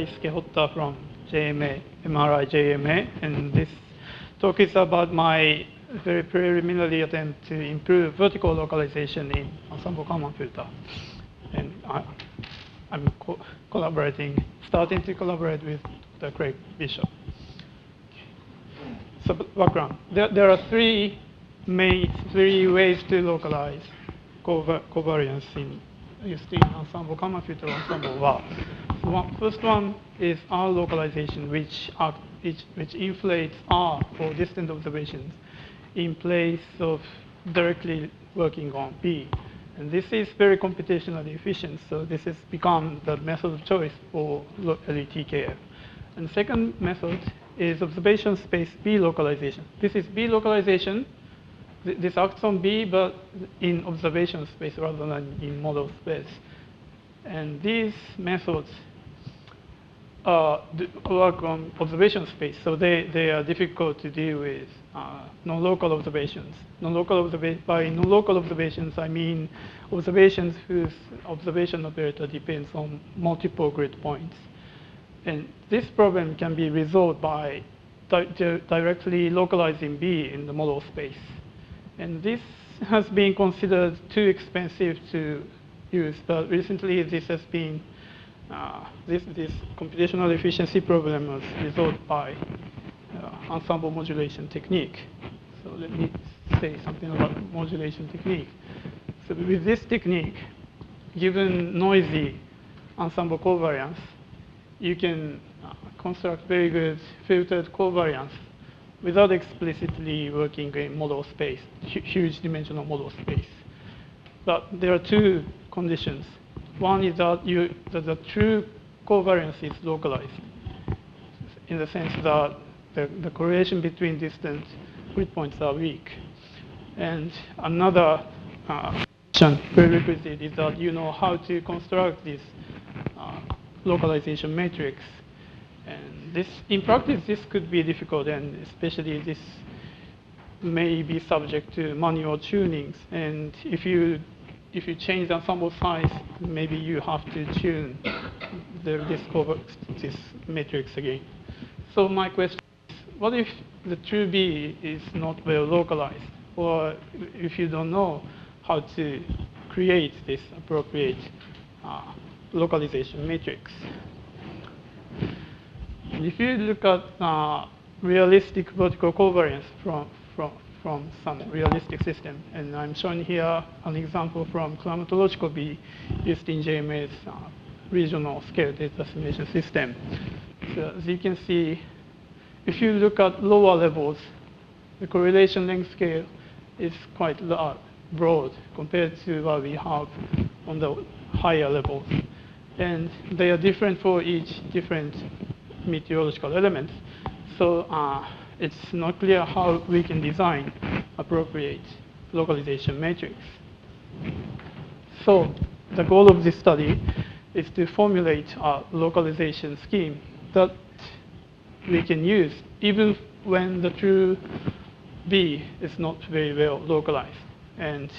Daisuke Hotta from JMA, MRI JMA, and this talk is about my very preliminary attempt to improve vertical localization in ensemble Kalman filter. And I'm starting to collaborate with Dr. Craig Bishop. So background, there are three ways to localize covariance in ensemble Kalman filter ensemble VAR. First one is R localization, which inflates R for distant observations in place of directly working on B. And this is very computationally efficient, so this has become the method of choice for ETKF. And the second method is observation space B localization. This is B localization. This acts on B, but in observation space rather than in model space. And these methods work on observation space, so they are difficult to deal with non-local observations. By non-local observations, I mean observations whose observation operator depends on multiple grid points. And this problem can be resolved by directly localizing B in the model space. And this has been considered too expensive to use, but recently this has been this computational efficiency problem was resolved by ensemble modulation technique. So let me say something about modulation technique. So with this technique, given noisy ensemble covariance, you can construct very good filtered covariance without explicitly working in model space, huge dimensional model space. But there are two conditions. One is that the true covariance is localized, in the sense that the correlation between distant grid points are weak. And another prerequisite is that you know how to construct this localization matrix. And this, in practice, this could be difficult, and especially this may be subject to manual tunings. And if you change the ensemble size, maybe you have to tune this matrix again. So my question is, what if the true B is not well localized, or if you don't know how to create this appropriate localization matrix? And if you look at realistic vertical covariance from some realistic system, and I'm showing here an example from climatological B used in JMA's regional scale data assimilation system. So as you can see, if you look at lower levels, the correlation length scale is quite broad compared to what we have on the higher levels. And they are different for each different meteorological element. So it's not clear how we can design appropriate localization matrix. So the goal of this study is to formulate a localization scheme that we can use even when the true B is not very well localized, and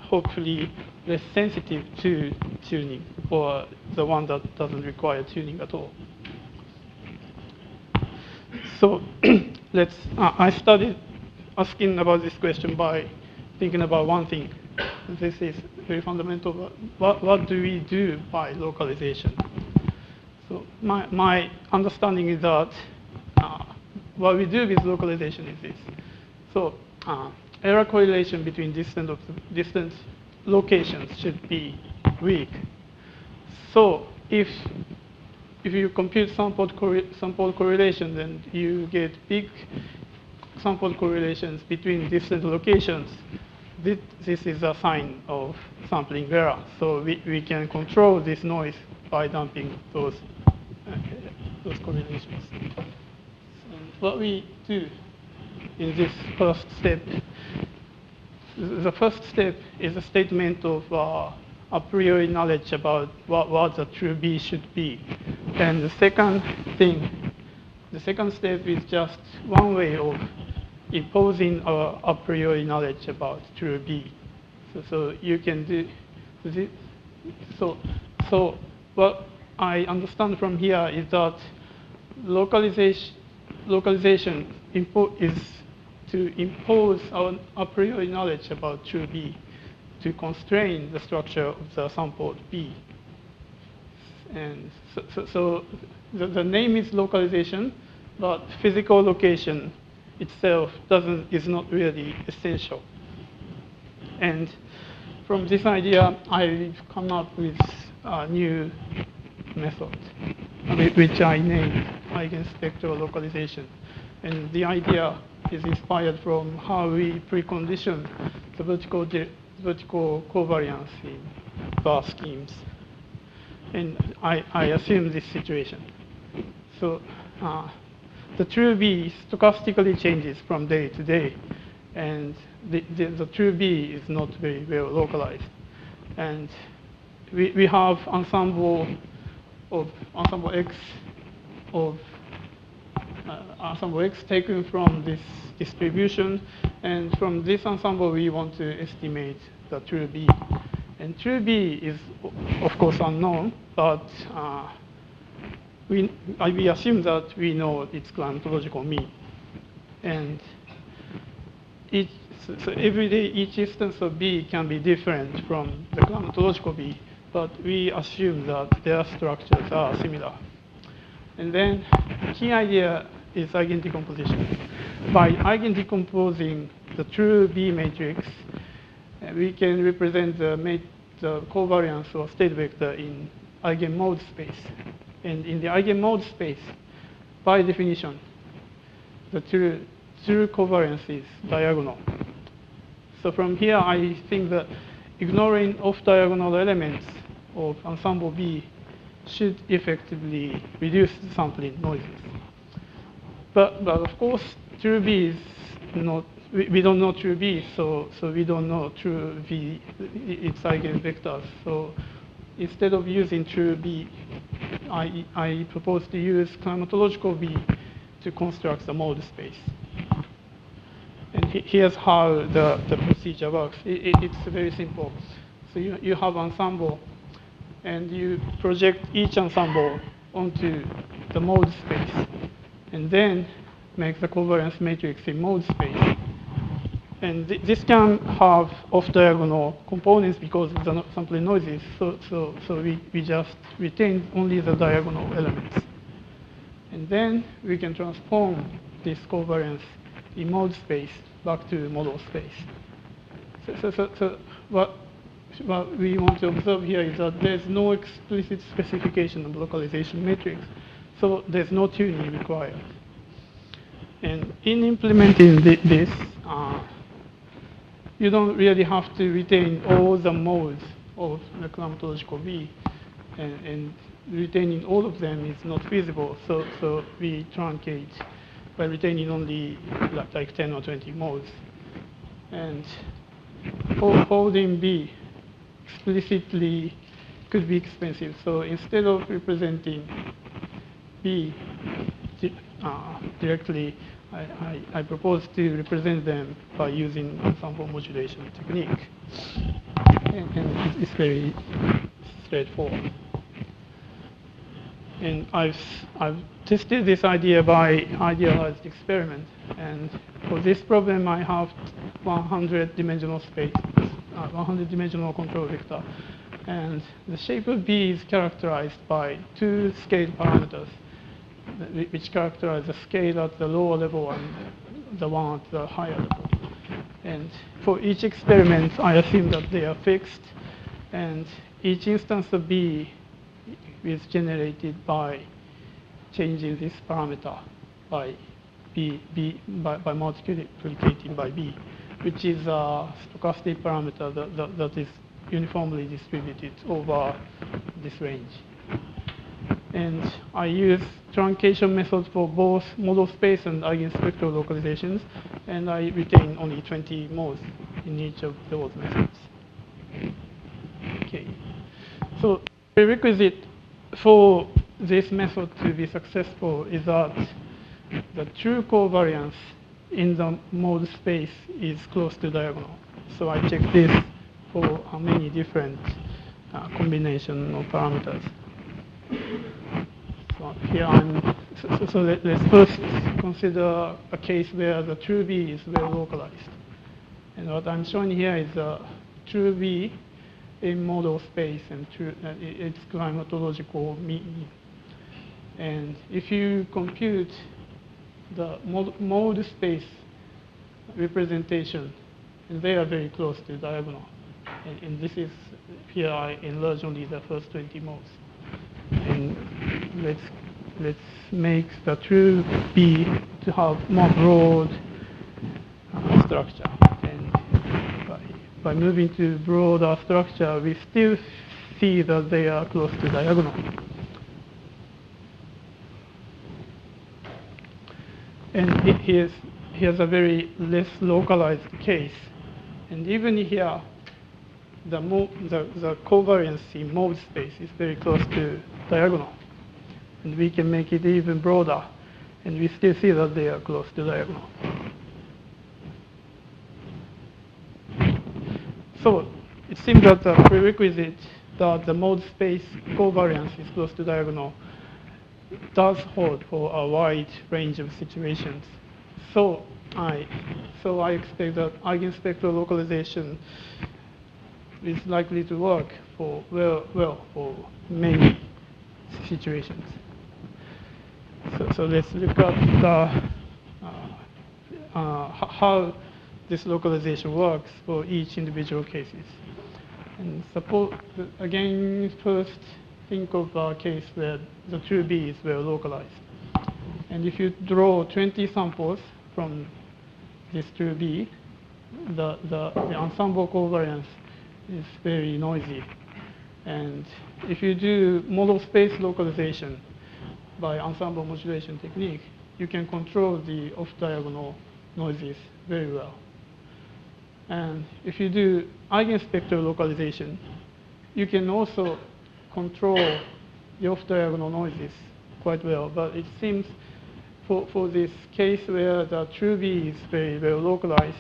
hopefully less sensitive to tuning, or the one that doesn't require tuning at all. So I started asking about this question by thinking about one thing. This is very fundamental. What do we do by localization? So my understanding is that what we do with localization is this. So error correlation between distant locations should be weak. So if you compute sampled correlation, then you get big sampled correlations between distant locations. This is a sign of sampling error. So we can control this noise by dumping those correlations. And what we do in this first step, the first step is a statement of a priori knowledge about what the true B should be. And the second step is just one way of imposing a priori knowledge about true B. So you can do this. So I understand from here is that localization is to impose our a priori knowledge about true B to constrain the structure of the sampled B. And so the name is localization, but physical location itself is not really essential. And from this idea, I've come up with a new method, which I named eigen-spectral localization. And the idea is inspired from how we precondition the vertical covariance in bar schemes. And I assume this situation. So the true B stochastically changes from day to day. And the true B is not very well localized. And we have ensemble X taken from this distribution. And from this ensemble, we want to estimate the true B. And true B is, of course, unknown, but we assume that we know its climatological mean. And so every day, each instance of B can be different from the climatological B, but we assume that their structures are similar. And then key idea is eigendecomposition. By eigendecomposing the true B matrix, we can represent the covariance or state vector in eigenmode space. And in the eigenmode space, by definition, the true covariance is diagonal. So from here, I think that ignoring off-diagonal elements of ensemble B should effectively reduce the sampling noises. But of course, true B is not, we don't know true B, so we don't know true V, its eigenvectors. So instead of using true B, I propose to use climatological B to construct the mode space. And here's how the procedure works. It's very simple. So you have ensemble, and you project each ensemble onto the mode space, and then make the covariance matrix in mode space. And this can have off-diagonal components because of the sampling noises. So we just retain only the diagonal elements. And then we can transform this covariance in mode space back to model space. So what we want to observe here is that there's no explicit specification of localization matrix. So there's no tuning required. And in implementing this, you don't really have to retain all the modes of the climatological B, and retaining all of them is not feasible. So we truncate by retaining only like 10 or 20 modes. And holding B explicitly could be expensive. So instead of representing B directly, I propose to represent them by using ensemble modulation technique. And it's very straightforward. And I've tested this idea by idealized experiment. And for this problem, I have 100-dimensional space, 100-dimensional control vector. And the shape of B is characterized by two scale parameters, which characterize the scale at the lower level and the one at the higher level. And for each experiment, I assume that they are fixed. And each instance of B is generated by changing this parameter by by multiplicating by B, which is a stochastic parameter that is uniformly distributed over this range. And I use truncation methods for both model space and eigen-spectral localizations, and I retain only 20 modes in each of those methods. Okay. So the prerequisite for this method to be successful is that the true covariance in the mode space is close to diagonal. So I check this for many different combination of parameters. So here let's first consider a case where the true B is well localized. And what I'm showing here is a true B in model space and its climatological mean. And if you compute the mode space representation, and they are very close to diagonal. And this is, here I enlarge only the first 20 modes. And let's make the true B to have more broad structure. And by moving to broader structure, we still see that they are close to diagonal. And here's a very less localized case. And even here, the covariance in mode space is very close to diagonal. And we can make it even broader, and we still see that they are close to diagonal. So it seems that the prerequisite that the mode space covariance is close to diagonal does hold for a wide range of situations. So I expect that eigen-spectral localization is likely to work for for many situations. So let's look at how this localization works for each individual cases. And suppose, again, first think of a case where the true B is well localized. And if you draw 20 samples from this true B, the ensemble covariance is very noisy. And if you do model space localization by ensemble modulation technique, you can control the off-diagonal noises very well. And if you do eigen-spectral localization, you can also control the off-diagonal noises quite well. But it seems for this case where the true B is very well localized,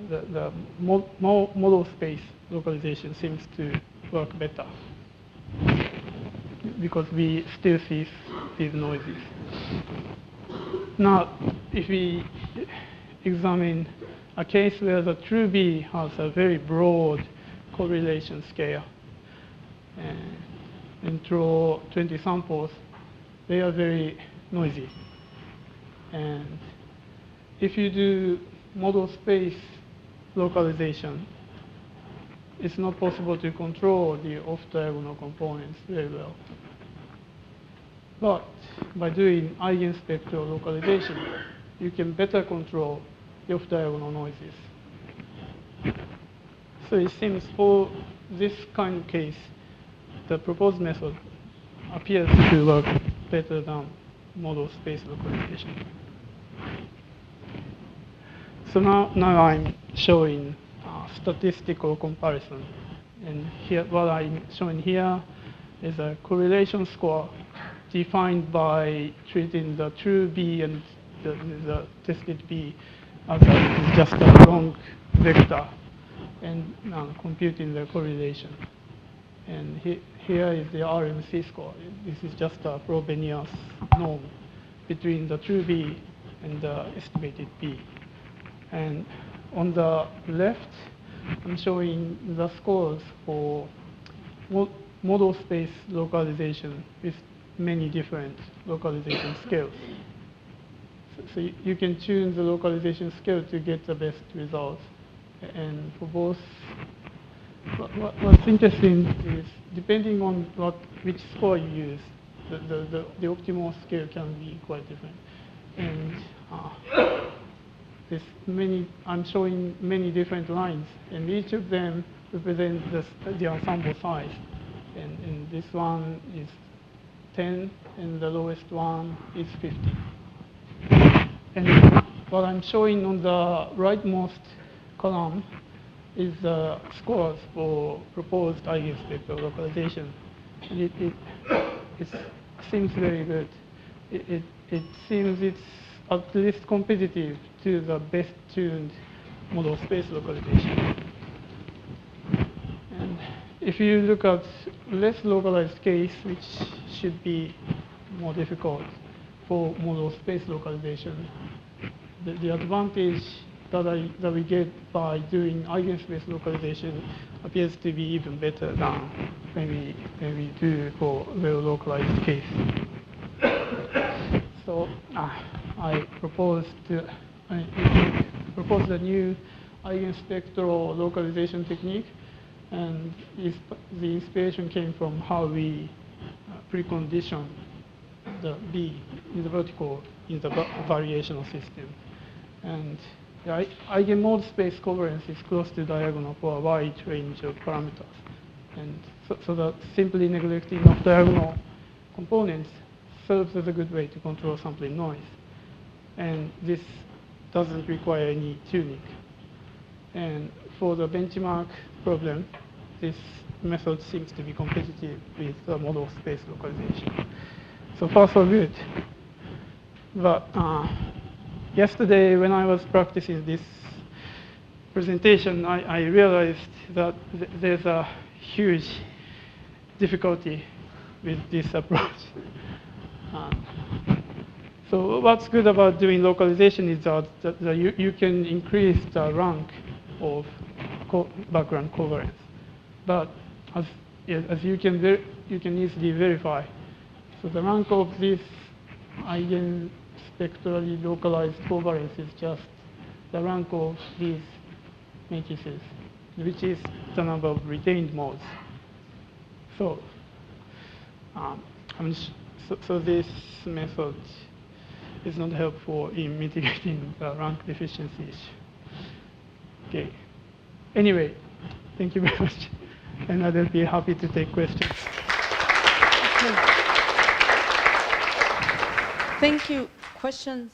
the model space localization seems to work better because we still see these noises. Now, if we examine a case where the true B has a very broad correlation scale and draw 20 samples, they are very noisy. And if you do model space localization, it's not possible to control the off-diagonal components very well. But by doing eigen-spectral localization, you can better control the off-diagonal noises. So it seems for this kind of case, the proposed method appears to work better than model space localization. So now I'm showing statistical comparison. And here, what I'm showing here is a correlation score defined by treating the true B and the tested B as just a long vector and computing the correlation. And here is the RMC score. This is just a Frobenius norm between the true B and the estimated B. And on the left, I'm showing the scores for model space localization with many different localization scales. So you can tune the localization scale to get the best results. And for both, what's interesting is depending on which score you use, the optimal scale can be quite different. And I'm showing many different lines, and each of them represents the ensemble size. And this one is 10, and the lowest one is 50. And what I'm showing on the rightmost column is the scores for proposed eigen-spectral localization. And it seems very good. It seems it's at least competitive to the best-tuned model space localization. And if you look at less localized case, which should be more difficult for model space localization, the advantage that we get by doing eigenspace localization appears to be even better than when we do for well-localized case. So I proposed a new eigen-spectral localization technique, and the inspiration came from how we precondition the B in the vertical in the variational system. And the eigenmode space covariance is close to diagonal for a wide range of parameters. And so that simply neglecting of diagonal components serves as a good way to control sampling noise. And this doesn't require any tuning. And for the benchmark problem, this method seems to be competitive with the model space localization. So far, so good. But yesterday, when I was practicing this presentation, I realized that there's a huge difficulty with this approach. So what's good about doing localization is that you can increase the rank of background covariance. But as you can easily verify, so the rank of this eigen-spectrally localized covariance is just the rank of these matrices, which is the number of retained modes. So, so this method is not helpful in mitigating the rank deficiency issue. Okay. Anyway, thank you very much, and I will be happy to take questions. Thank you. Questions?